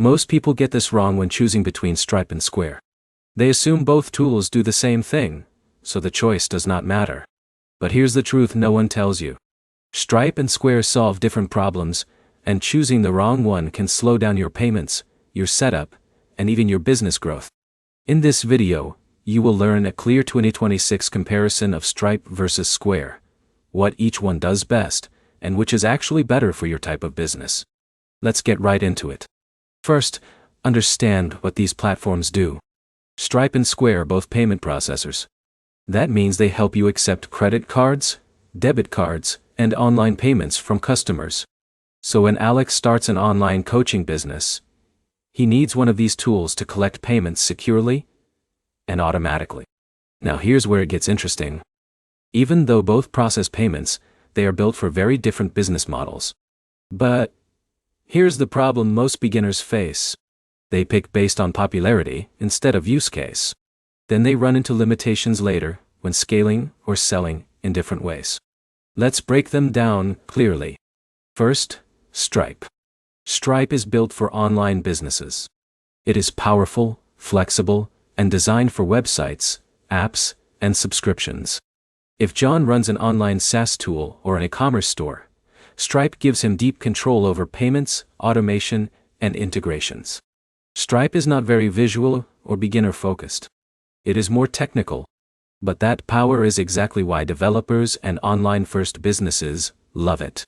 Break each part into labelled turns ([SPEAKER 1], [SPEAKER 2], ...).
[SPEAKER 1] Most people get this wrong when choosing between Stripe and Square. They assume both tools do the same thing, so the choice does not matter. But here's the truth no one tells you. Stripe and Square solve different problems, and choosing the wrong one can slow down your payments, your setup, and even your business growth. In this video, you will learn a clear 2026 comparison of Stripe versus Square, what each one does best, and which is actually better for your type of business. Let's get right into it. First, understand what these platforms do. Stripe and Square are both payment processors. That means they help you accept credit cards, debit cards, and online payments from customers. So when Alex starts an online coaching business, he needs one of these tools to collect payments securely and automatically. Now here's where it gets interesting. Even though both process payments, they are built for very different business models. But here's the problem most beginners face. They pick based on popularity instead of use case. Then they run into limitations later when scaling or selling in different ways. Let's break them down clearly. First, Stripe. Stripe is built for online businesses. It is powerful, flexible, and designed for websites, apps, and subscriptions. If John runs an online SaaS tool or an e-commerce store, Stripe gives him deep control over payments, automation, and integrations. Stripe is not very visual or beginner-focused. It is more technical. But that power is exactly why developers and online-first businesses love it.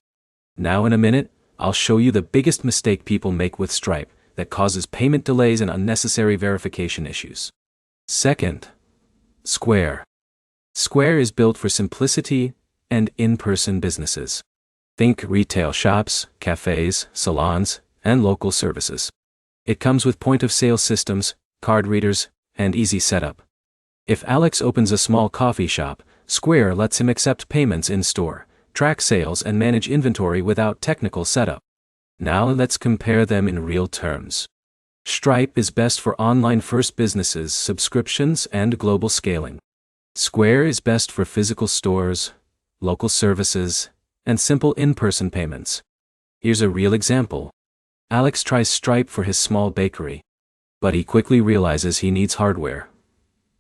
[SPEAKER 1] Now in a minute, I'll show you the biggest mistake people make with Stripe that causes payment delays and unnecessary verification issues. Second, Square. Square is built for simplicity and in-person businesses. Think retail shops, cafes, salons, and local services. It comes with point-of-sale systems, card readers, and easy setup. If Alex opens a small coffee shop, Square lets him accept payments in-store, track sales, and manage inventory without technical setup. Now let's compare them in real terms. Stripe is best for online-first businesses, subscriptions, and global scaling. Square is best for physical stores, local services, and simple in-person payments. Here's a real example. Alex tries Stripe for his small bakery, but he quickly realizes he needs hardware,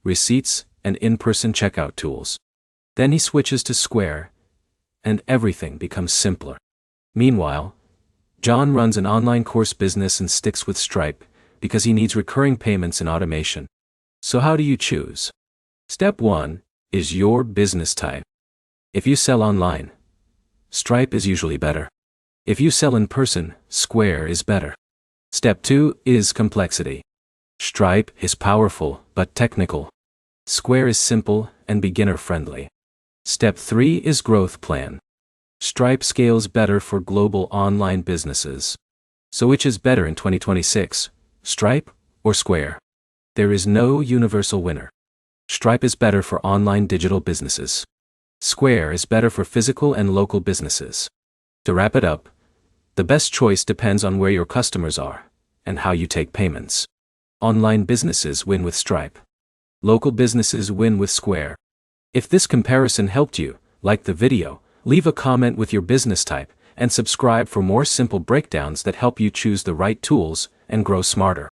[SPEAKER 1] receipts, and in-person checkout tools. Then he switches to Square, and everything becomes simpler. Meanwhile, John runs an online course business and sticks with Stripe because he needs recurring payments and automation. So how do you choose? Step 1 is your business type. If you sell online, Stripe is usually better. If you sell in person, Square is better. Step 2 is complexity. Stripe is powerful but technical. Square is simple and beginner-friendly. Step 3 is growth plan. Stripe scales better for global online businesses. So which is better in 2026, Stripe or Square? There is no universal winner. Stripe is better for online digital businesses. Square is better for physical and local businesses. To wrap it up, the best choice depends on where your customers are and how you take payments. Online businesses win with Stripe. Local businesses win with Square. If this comparison helped you, like the video, leave a comment with your business type, and subscribe for more simple breakdowns that help you choose the right tools and grow smarter.